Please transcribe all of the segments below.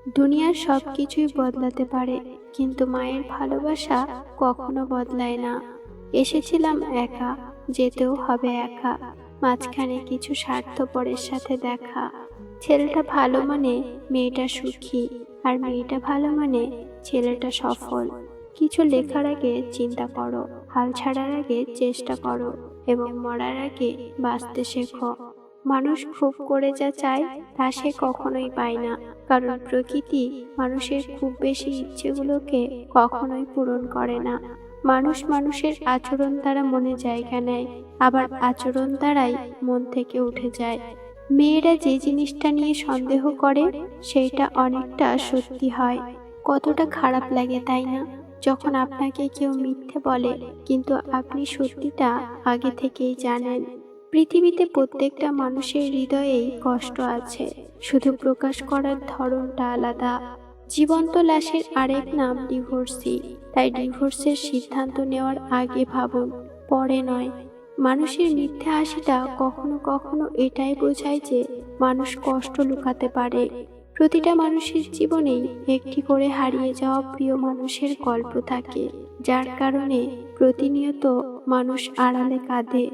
দুনিয়ার সবকিছুই বদলাতে পারে, কিন্তু মায়ের ভালোবাসা কখনো বদলায় না। এসেছিলাম একা, যেতেও হবে একা, মাঝখানে কিছু স্বার্থপরের সাথে দেখা। ছেলেটা ভালো মানে মেয়েটা সুখী, আর মেয়েটা ভালো মানে ছেলেটা সফল। কিছু লেখার আগে চিন্তা করো, হাল ছাড়ার আগে চেষ্টা করো, এবং মরার আগে বাঁচতে শেখো। মানুষ খুব করে যা চায় তা সে কখনোই পায় না, কারণ প্রকৃতি মানুষের খুব বেশি ইচ্ছেগুলোকে কখনোই পূরণ করে না। মানুষ মানুষের আচরণ দ্বারা মনে জায়গা নেয়, আবার আচরণ দ্বারাই মন থেকে উঠে যায়। মেয়েরা যে জিনিসটা নিয়ে সন্দেহ করে সেইটা অনেকটা সত্যি হয়। কতটা খারাপ লাগে তাই না, যখন আপনাকে কেউ মিথ্যে বলে কিন্তু আপনি সত্যিটা আগে থেকেই জানেন। পৃথিবীতে প্রত্যেকটা মানুষের হৃদয়েই কষ্ট আছে, শুধু প্রকাশ করার ধরনটা আলাদা। জীবন্ত লাশের আরেক নাম ডিভোর্সি, তাই ডিভোর্সের সিদ্ধান্ত নেওয়ার আগে ভাবুন, পরে নয়। মানুষের মিথ্যে হাসিটা কখনো কখনো এটাই বোঝায় যে মানুষ কষ্ট লুকাতে পারে। প্রতিটা মানুষের জীবনেই একটি করে হারিয়ে যাওয়া প্রিয় মানুষের গল্প থাকে, যার কারণে প্রতিনিয়ত মানুষ আড়ালে কাঁদে।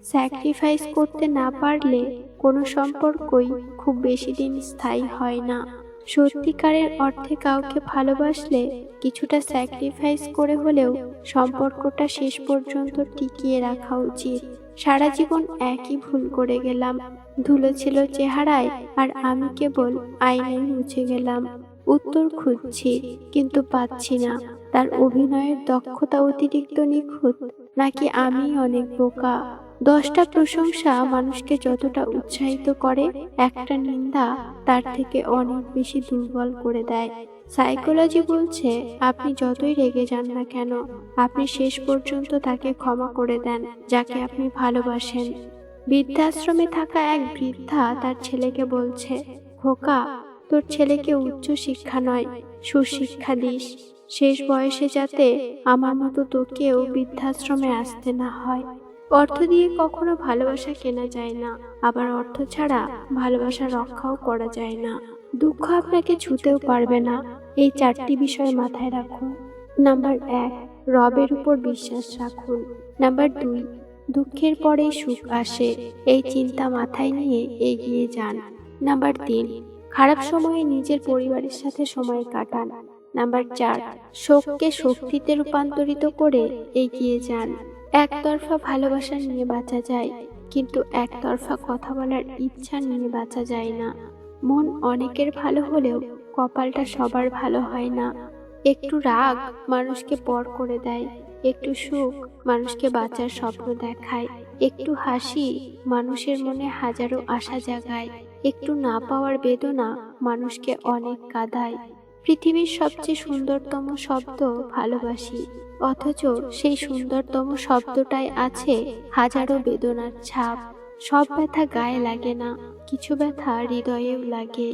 স্যাক্রিফাইস করতে না পারলে কোনো সম্পর্কই খুব বেশি দিন স্থায়ী হয় না। সত্যিকারের অর্থে কাউকে ভালোবাসলে কিছুটা স্যাক্রিফাইস করে হলেও সম্পর্কটা শেষ পর্যন্ত টিকিয়ে রাখা উচিত। সারা জীবন একই ভুল করে গেলাম, ধুলো ছিল চেহারায় আর আমি কেবল আয়নায় মুছে গেলাম। উত্তর খুঁজছি কিন্তু পাচ্ছি না। তার অভিনয়ের দক্ষতা অতিরিক্ত নিখুঁত, নাকি আমি অনেক বোকা? 10টা প্রশংসা মানুষকে যতটা উৎসাহিত করে, একটা নিন্দা তার থেকে অনেক বেশি দুর্বল করে দেয়। সাইকোলজি বলছে, আপনি যতই রেগে যান না কেন, আপনি শেষ পর্যন্ত তাকে ক্ষমা করে দেন যাকে আপনি ভালোবাসেন। বৃদ্ধাশ্রমে থাকা এক বৃদ্ধা তার ছেলেকে বলছে, খোকা, তোর ছেলেকে উচ্চ শিক্ষা নয়, সুশিক্ষা দিস, শেষ বয়সে যাতে আমার মতো তোকেও বৃদ্ধাশ্রমে আসতে না হয়। অর্থ দিয়ে কখনো ভালোবাসা কেনা যায় না, আবার অর্থ ছাড়া ভালোবাসা রক্ষাও করা যায় না। দুঃখ আপনাকে ছুঁতেও পারবে না। এই 4টি বিষয় মাথায় রাখুন। নাম্বার 1, রবের উপর বিশ্বাস রাখুন। নাম্বার 2, দুঃখের পরেই সুখ আসে, এই চিন্তা মাথায় নিয়ে এগিয়ে যান। নাম্বার 3, খারাপ সময়ে নিজের পরিবারের সাথে সময় কাটান। নাম্বার 4, শোককে শক্তিতে রূপান্তরিত করে এগিয়ে যান। একতরফা ভালোবাসা নিয়ে বাঁচা যায়, কিন্তু একতরফা কথা বলার ইচ্ছা নিয়ে বাঁচা যায় না। মন অনেকের ভালো হলেও কপালটা সবার ভালো হয় না। একটু রাগ মানুষকে পর করে দেয়, একটু সুখ মানুষকে বাঁচার স্বপ্ন দেখায়, একটু হাসি মানুষের মনে হাজারো আশা জাগায়, একটু না পাওয়ার বেদনা মানুষকে অনেক কাঁদায়। পৃথিবীর সবচেয়ে সুন্দরতম শব্দ ভালোবাসি, অথচ সেই সুন্দরতম শব্দটাই আছে হাজারো বেদনার ছাপ। সব ব্যথা গায়ে লাগে না, কিছু ব্যথা হৃদয়েও লাগে।